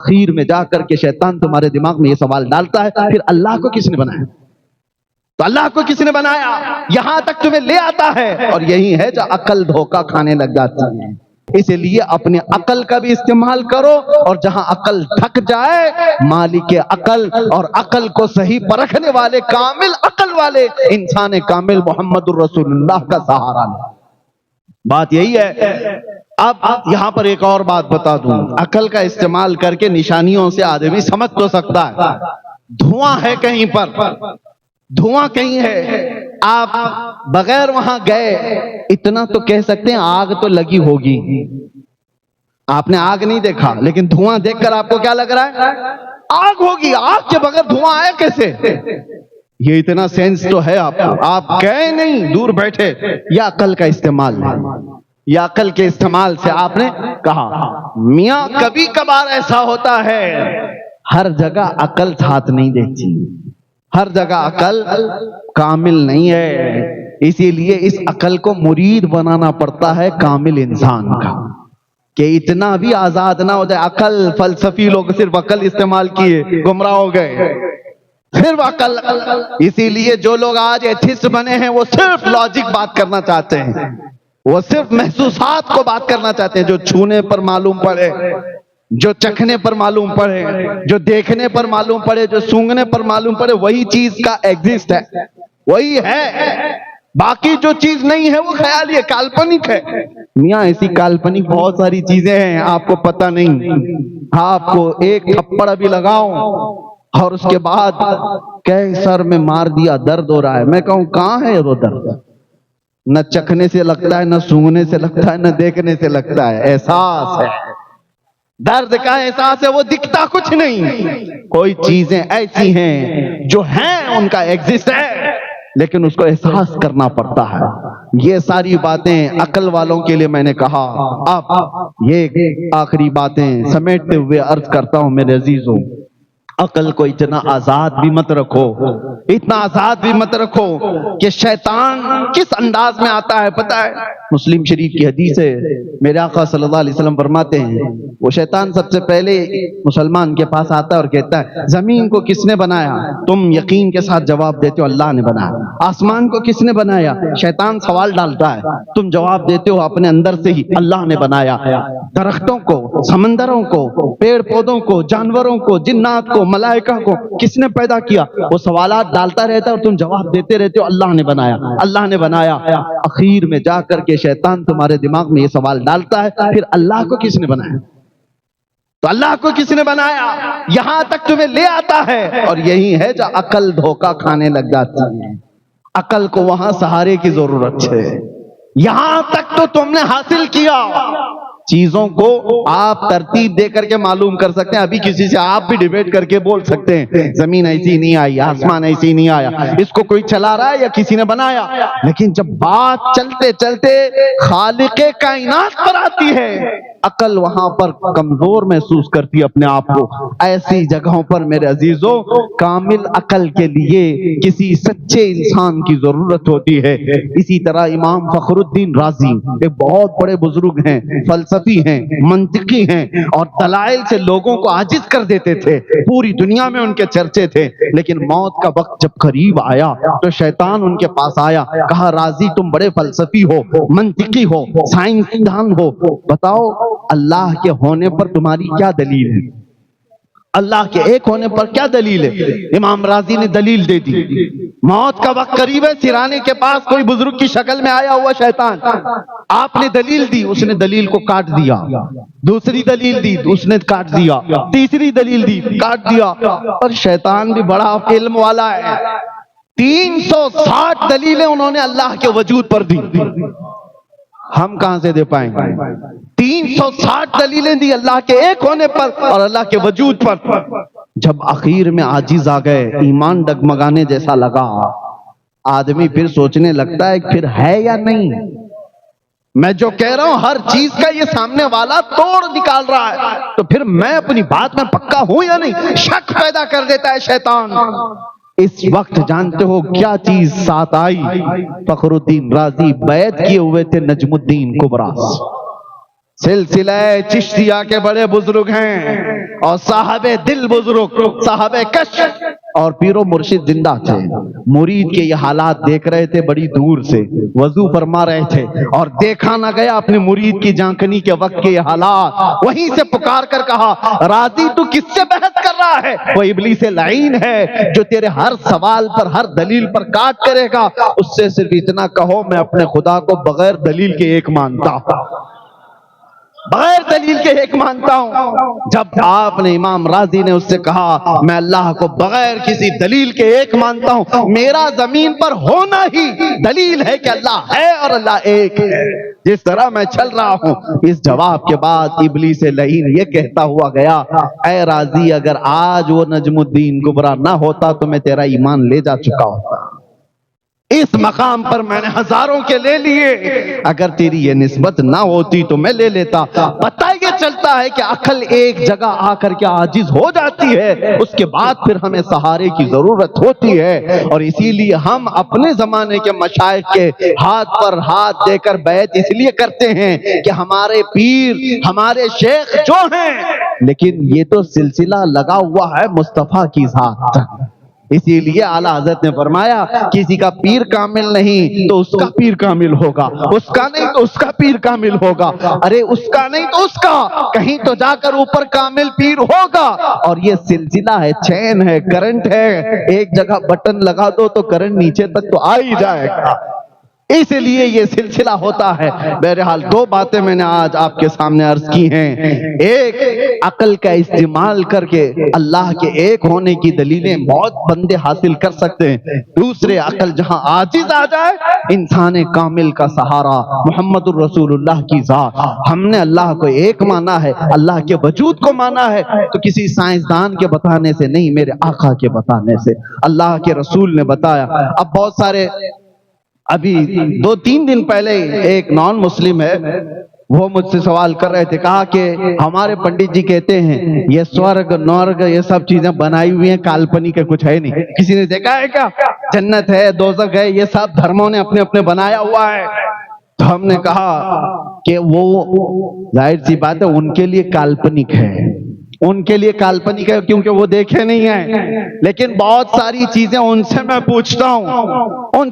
آخر میں جا کر کے شیطان تمہارے دماغ میں یہ سوال ڈالتا ہے پھر اللہ کو کس نے بنایا؟ تو اللہ کو کس نے بنایا؟ یہاں تک تمہیں لے آتا ہے، اور یہی ہے جو عقل دھوکہ کھانے لگ جاتی ہے۔ اسی لیے اپنے عقل کا بھی استعمال کرو، اور جہاں عقل تھک جائے مالک عقل اور عقل کو صحیح پرکھنے والے کامل عقل والے انسان کامل محمد الرسول اللہ کا سہارا لو۔ بات یہی ہے۔ اب یہاں پر ایک اور بات بتا دوں، عقل کا استعمال کر کے نشانیوں سے آدمی سمجھ تو سکتا ہے۔ دھواں ہے کہیں پر، دھواں کہیں ہے، آپ بغیر وہاں گئے اتنا تو کہہ سکتے ہیں آگ تو لگی ہوگی۔ آپ نے آگ نہیں دیکھا لیکن دھواں دیکھ کر آپ کو کیا لگ رہا ہے؟ آگ ہوگی۔ آگ کے بغیر دھواں آیا کیسے؟ یہ اتنا سینس تو ہے آپ کو، آپ گئے نہیں، دور بیٹھے۔ یا عقل کا استعمال ہے، یا عقل کے استعمال سے آپ نے کہا۔ میاں کبھی کبھار ایسا ہوتا ہے، ہر جگہ عقل ساتھ نہیں دیتی، ہر جگہ عقل کامل نہیں ہے، اسی لیے اس عقل کو مرید بنانا پڑتا ہے کامل انسان کا، کہ اتنا بھی آزاد نہ ہو جائے۔ عقل، فلسفی لوگ صرف عقل استعمال کیے گمراہ ہو گئے، صرف عقل۔ اسی لیے جو لوگ آج ایتھسٹ بنے ہیں وہ صرف لاجک بات کرنا چاہتے ہیں، وہ صرف محسوسات کو بات کرنا چاہتے ہیں، جو چھونے پر معلوم پڑے، جو چکھنے پر معلوم پڑے، جو دیکھنے پر معلوم پڑے، جو سونگنے پر معلوم پڑے، وہی چیز کا ایگزسٹ ہے، وہی ہے۔ باقی جو چیز نہیں ہے وہ خیالی ہے، کالپنک ہے۔ میاں ایسی کالپنک بہت ساری چیزیں ہیں آپ کو پتہ نہیں۔ آپ کو ایک تھپڑ بھی لگاؤں اور اس کے بعد کہے سر میں مار دیا، درد ہو رہا ہے، میں کہوں کہاں ہے وہ درد؟ نہ چکھنے سے لگتا ہے، نہ سونگنے سے لگتا ہے، نہ دیکھنے سے لگتا ہے، احساس ہے۔ درد کا احساس ہے، وہ دکھتا کچھ نہیں۔ کوئی چیزیں ایسی ہیں جو ہیں، ان کا ایگزسٹ ہے لیکن اس کو احساس کرنا پڑتا ہے۔ یہ ساری باتیں عقل والوں کے لیے میں نے کہا۔ اب یہ آخری باتیں سمیٹتے ہوئے عرض کرتا ہوں میرے عزیزوں، عقل کو اتنا آزاد بھی مت رکھو، اتنا آزاد بھی مت رکھو کہ شیطان کس انداز میں آتا ہے پتہ ہے؟ مسلم شریف کی حدیث ہے، میرے آقا صلی اللہ علیہ وسلم فرماتے ہیں وہ شیطان سب سے پہلے مسلمان کے پاس آتا ہے اور کہتا ہے زمین کو کس نے بنایا؟ تم یقین کے ساتھ جواب دیتے ہو اللہ نے بنایا۔ آسمان کو کس نے بنایا؟ شیطان سوال ڈالتا ہے، تم جواب دیتے ہو اپنے اندر سے ہی اللہ نے بنایا۔ درختوں کو، سمندروں کو، پیڑ پودوں کو، جانوروں کو، جنات کو، ملائکہ کو کس نے پیدا کیا؟ وہ سوالات ڈالتا رہتا ہے اور تم جواب دیتے رہتے ہو اللہ نے بنایا، اللہ نے بنایا۔ اخیر میں جا کر کے شیطان تمہارے دماغ میں یہ سوال ڈالتا ہے پھر اللہ کو کس نے بنایا؟ تو اللہ کو کس نے بنایا؟ یہاں تک تمہیں لے آتا ہے، اور یہی ہے جو عقل دھوکہ کھانے لگ جاتی ہے۔ عقل کو وہاں سہارے کی ضرورت ہے۔ یہاں تک تو تم نے حاصل کیا، چیزوں کو آپ ترتیب دے کر کے معلوم کر سکتے ہیں۔ ابھی کسی سے آپ بھی ڈیبیٹ کر کے بول سکتے ہیں زمین ایسی نہیں آئی، آسمان ایسی نہیں آیا، اس کو کوئی چلا رہا ہے یا کسی نے بنایا، لیکن جب بات چلتے چلتے خالق کائنات پر آتی ہے عقل وہاں پر کمزور محسوس کرتی ہے اپنے آپ کو۔ ایسی جگہوں پر میرے عزیزوں کامل عقل کے لیے کسی سچے انسان کی ضرورت ہوتی ہے۔ اسی طرح امام فخر الدین رازی ایک بہت بڑے بزرگ ہیں، فلسفی ہیں، منطقی ہیں، اور دلائل سے لوگوں کو عاجز کر دیتے تھے، پوری دنیا میں ان کے چرچے تھے۔ لیکن موت کا وقت جب قریب آیا تو شیطان ان کے پاس آیا، کہا رازی تم بڑے فلسفی ہو، منطقی ہو، سائنسدان ہو، بتاؤ اللہ کے ہونے پر تمہاری کیا دلیل ہے؟ اللہ کے ایک ہونے پر کیا دلیل ہے؟ امام رازی نے دلیل دے دی۔ موت کا وقت قریب ہے، سرانے کے پاس کوئی بزرگ کی شکل میں آیا ہوا شیطان، آپ نے دلیل دی، اس نے دلیل کو کاٹ دیا، دوسری دلیل دی اس نے کاٹ دیا، تیسری دلیل دی کاٹ دیا، اور شیطان بھی بڑا علم والا ہے، 360 دلیلیں انہوں نے اللہ کے وجود پر دی، ہم کہاں سے دے پائیں گے؟ 360 دلیلیں دی اللہ کے ایک ہونے پر اور اللہ کے وجود پر۔ جب اخیر میں عاجز آ گئے، ایمان ڈگمگانے جیسا لگا، آدمی پھر سوچنے لگتا ہے پھر ہے یا نہیں؟ میں جو کہہ رہا ہوں ہر چیز کا یہ سامنے والا توڑ نکال رہا ہے، تو پھر میں اپنی بات میں پکا ہوں یا نہیں؟ شک پیدا کر دیتا ہے شیطان۔ اس وقت جانتے ہو کیا چیز ساتھ آئی؟ فخر الدین رازی بیعت کیے ہوئے تھے نجم الدین کبریٰ، سلسلہ چشتیہ کے بڑے بزرگ ہیں اور صاحب دل بزرگ، صاحب کش اور پیر و مرشد زندہ تھے. مرید کے یہ حالات دیکھ رہے تھے بڑی دور سے، وضو فرما رہے تھے اور دیکھا نہ گیا اپنے مرید کی جانکنی کے وقت کے یہ حالات. وہیں سے پکار کر کہا، راضی تو کس سے بحث کر رہا ہے؟ وہ ابلیس لعین ہے جو تیرے ہر سوال پر، ہر دلیل پر کاٹ کرے گا. اس سے صرف اتنا کہو میں اپنے خدا کو بغیر دلیل کے ایک مانتا ہوں، بغیر دلیل کے ایک مانتا ہوں. جب آپ نے امام راضی نے اس سے کہا میں اللہ کو بغیر کسی دلیل کے ایک مانتا ہوں، میرا زمین پر ہونا ہی دلیل ہے کہ اللہ ہے اور اللہ ایک ہے، جس طرح میں چل رہا ہوں. اس جواب کے بعد ابلیس لعین یہ کہتا ہوا گیا، اے راضی اگر آج وہ نجم الدین کبریٰ نہ ہوتا تو میں تیرا ایمان لے جا چکا ہوتا. اس مقام پر میں نے ہزاروں کے لے لیے، اگر تیری یہ نسبت نہ ہوتی تو میں لے لیتا. پتہ یہ چلتا ہے کہ عقل ایک جگہ آ کر کے عاجز ہو جاتی ہے، اس کے بعد پھر ہمیں سہارے کی ضرورت ہوتی ہے. اور اسی لیے ہم اپنے زمانے کے مشائخ کے ہاتھ پر ہاتھ دے کر بیعت اس لیے کرتے ہیں کہ ہمارے پیر، ہمارے شیخ جو ہیں، لیکن یہ تو سلسلہ لگا ہوا ہے مصطفیٰ کی ذات. اسی لیے اعلیٰ حضرت نے فرمایا کسی کا پیر کامل نہیں تو اس کا پیر کامل ہوگا، اس کا نہیں تو اس کا پیر کامل ہوگا. ارے اس کا نہیں تو اس کا، کہیں تو جا کر اوپر کامل پیر ہوگا. اور یہ سلسلہ ہے، چین ہے، کرنٹ ہے، ایک جگہ بٹن لگا دو تو کرنٹ نیچے تک تو آ ہی جائے گا. اس لیے یہ سلسلہ ہوتا ہے. بہرحال دو باتیں میں نے آج آپ کے سامنے عرض کی ہیں. ایک، عقل کا استعمال کر کے اللہ کے ایک ہونے کی دلیلیں بہت بندے حاصل کر سکتے ہیں. دوسرے، عقل جہاں عاجز آ جائے، انسان کامل کا سہارا محمد الرسول اللہ کی ذات. ہم نے اللہ کو ایک مانا ہے، اللہ کے وجود کو مانا ہے تو کسی سائنسدان کے بتانے سے نہیں، میرے آقا کے بتانے سے. اللہ کے رسول نے بتایا. اب بہت سارے، ابھی 2-3 دن پہلے ایک نان مسلم ہے، وہ مجھ سے سوال کر رہے تھے، کہا کہ ہمارے پنڈت جی کہتے ہیں یہ سورگ نورگ یہ سب چیزیں بنائی ہوئی ہیں، کالپنک ہے، کچھ ہے نہیں. کسی نے دیکھا ہے کیا؟ جنت ہے، دوزخ ہے، یہ سب دھرموں نے اپنے اپنے بنایا ہوا ہے. تو ہم نے کہا کہ وہ ظاہر سی بات ہے ان کے لیے کالپنک ہے، ان کے لیے کالپنک ہے کیونکہ وہ دیکھے نہیں ہیں. لیکن بہت ساری چیزیں ان سے میں پوچھتا ہوں، ان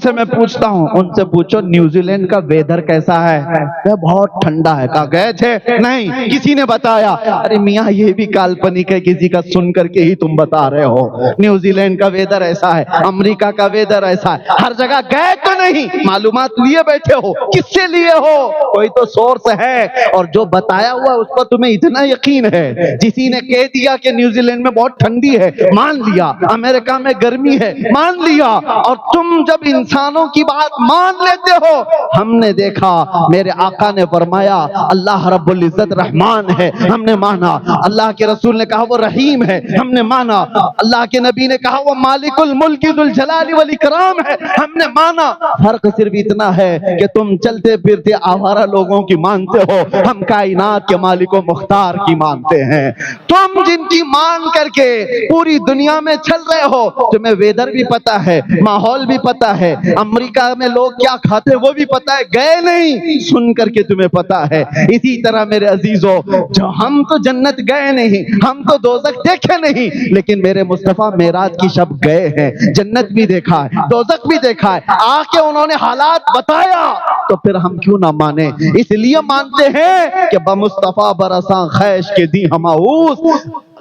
سے پوچھو نیوزی لینڈ کا ویدر کیسا ہے؟ کہ بہت ٹھنڈا ہے. کہا گئے تھے؟ نہیں، کسی نے بتایا. ارے میاں یہ بھی کالپنک ہے، کسی کا سن کر کے ہی تم بتا رہے ہو. نیوزی لینڈ کا ویدر ایسا ہے، امریکہ کا ویدر ایسا ہے. ہر جگہ گئے تو نہیں، معلومات لیے بیٹھے ہو. کس سے لیے ہو؟ کوئی تو سورس ہے، اور جو بتایا ہوا اس پر تمہیں اتنا یقین ہے. جسی نے کہہ دیا کہ نیوزی لینڈ میں بہت ٹھنڈی ہے، مان لیا. امریکہ میں گرمی ہے، مان لیا. اور تم جب انسانوں کی بات مان لیتے ہو، ہم نے دیکھا میرے آقا نے فرمایا اللہ رب العزت رحمان ہے، ہم نے مانا. اللہ کے رسول نے کہا وہ رحیم ہے، ہم نے مانا. اللہ کے نبی نے کہا وہ مالک الملک ذو الجلال والاکرام ہے، ہم نے مانا. فرق صرف اتنا ہے کہ تم چلتے پھرتے آوارہ لوگوں کی مانتے ہو، ہم کائنات کے مالک و مختار کی مانتے ہیں. تم جن کی مان کر کے پوری دنیا میں چل رہے ہو، تمہیں ویدر بھی پتا ہے، ماحول بھی پتا ہے، امریکہ میں لوگ کیا کھاتے وہ بھی پتا ہے. گئے نہیں، سن کر کے تمہیں پتا ہے. اسی طرح میرے عزیزو، جو ہم تو جنت گئے نہیں، ہم تو دوزخ دیکھے نہیں، لیکن میرے مصطفیٰ معراج کی شب گئے ہیں، جنت بھی دیکھا ہے، دوزخ بھی دیکھا ہے. آ کے انہوں نے حالات بتایا تو پھر ہم کیوں نہ مانیں؟ اس لیے مانتے ہیں کہ بمصطفیٰ برساں خیش کے دی ہماؤس.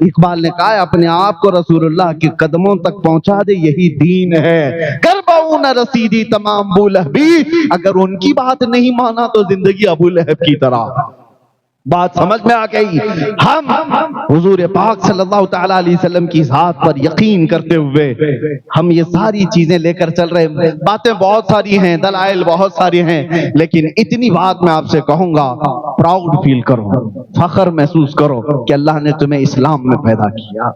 اقبال نے کہا اپنے آپ کو رسول اللہ کے قدموں تک پہنچا دے، یہی دین ہے. کربوں نہ رسیدی تمام ابو لہبی، اگر ان کی بات نہیں مانا تو زندگی ابو لہب کی طرح. بات سمجھ میں آ گئی؟ ہم حضور پاک صلی اللہ تعالیٰ علیہ وسلم کی ذات پر یقین کرتے ہوئے ہم یہ ساری چیزیں لے کر چل رہے ہیں. باتیں بہت ساری ہیں، دلائل بہت ساری ہیں، لیکن اتنی بات میں آپ سے کہوں گا، پراؤڈ فیل کرو، فخر محسوس کرو کہ اللہ نے تمہیں اسلام میں پیدا کیا.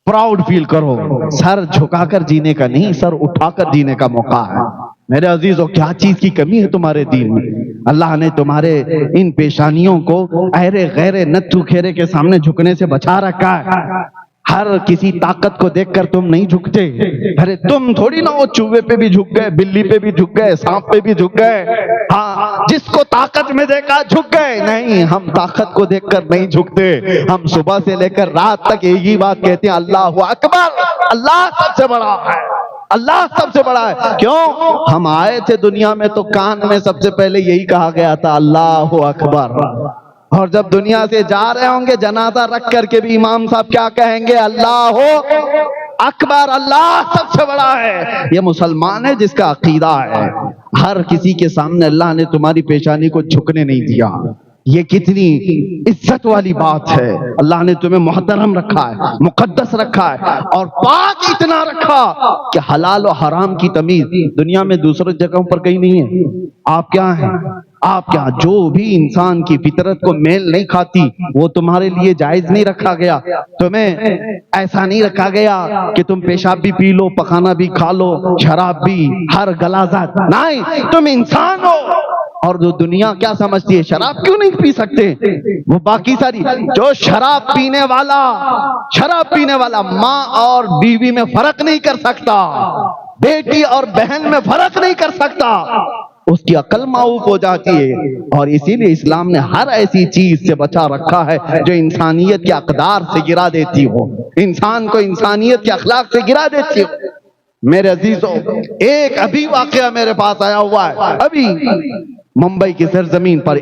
پراؤڈ فیل کرو. سر جھکا کر جینے کا نہیں، سر اٹھا کر جینے کا موقع ہے. میرے عزیزو، کیا چیز کی کمی ہے تمہارے دین میں؟ اللہ نے تمہارے ان پیشانیوں کو اہرے غیرے نتھو کھیرے کے سامنے جھکنے سے بچا رکھا ہے. ہر کسی طاقت کو دیکھ کر تم نہیں جھکتے. ارے تم تھوڑی نہ وہ چوہے پہ بھی جھک گئے, بلی پہ بھی جھک گئے, سانپ پہ بھی جھک گئے. ہاں, جس کو طاقت میں دیکھا جھک گئے. نہیں, ہم طاقت کو دیکھ کر نہیں جھکتے. ہم صبح سے لے کر رات تک ایک ہی بات کہتے ہیں, اللہ اکبر, اللہ سب سے بڑا ہے, اللہ سب سے بڑا ہے. کیوں؟ ہم آئے تھے دنیا میں تو کان میں سب سے پہلے یہی کہا گیا تھا, اللہ اکبر. اور جب دنیا سے جا رہے ہوں گے جنازہ رکھ کر کے بھی امام صاحب کیا کہیں گے, اللہ اکبر, اللہ سب سے بڑا ہے. یہ مسلمان ہے جس کا عقیدہ ہے. ہر کسی کے سامنے اللہ نے تمہاری پیشانی کو جھکنے نہیں دیا. یہ کتنی عزت والی بات ہے. اللہ نے تمہیں محترم رکھا ہے, مقدس رکھا ہے, اور پاک اتنا رکھا کہ حلال و حرام کی تمیز دنیا میں دوسرے جگہوں پر کہیں نہیں ہے. آپ کیا ہیں, آپ کیا, جو بھی انسان کی فطرت کو میل نہیں کھاتی وہ تمہارے لیے جائز نہیں رکھا گیا. تمہیں ایسا نہیں رکھا گیا کہ تم پیشاب بھی پی لو, پخانہ بھی کھا لو, شراب بھی, ہر غلاظت. نہیں, تم انسان ہو. اور جو دنیا کیا سمجھتی ہے, شراب کیوں نہیں پی سکتے, وہ باقی ساری, جو شراب پینے والا ماں اور بیوی میں فرق نہیں کر سکتا, بیٹی اور بہن میں فرق نہیں کر سکتا, اس کی عقل معوف ہو جاتی ہے. اور اسی لیے اسلام نے ہر ایسی چیز سے بچا رکھا ہے جو انسانیت کے اقدار سے گرا دیتی ہو, انسان کو انسانیت کے اخلاق سے گرا دیتی ہو. میرے عزیزوں, ایک ابھی واقعہ میرے پاس آیا ہوا ہے, ابھی ممبئی کی سرزمین پر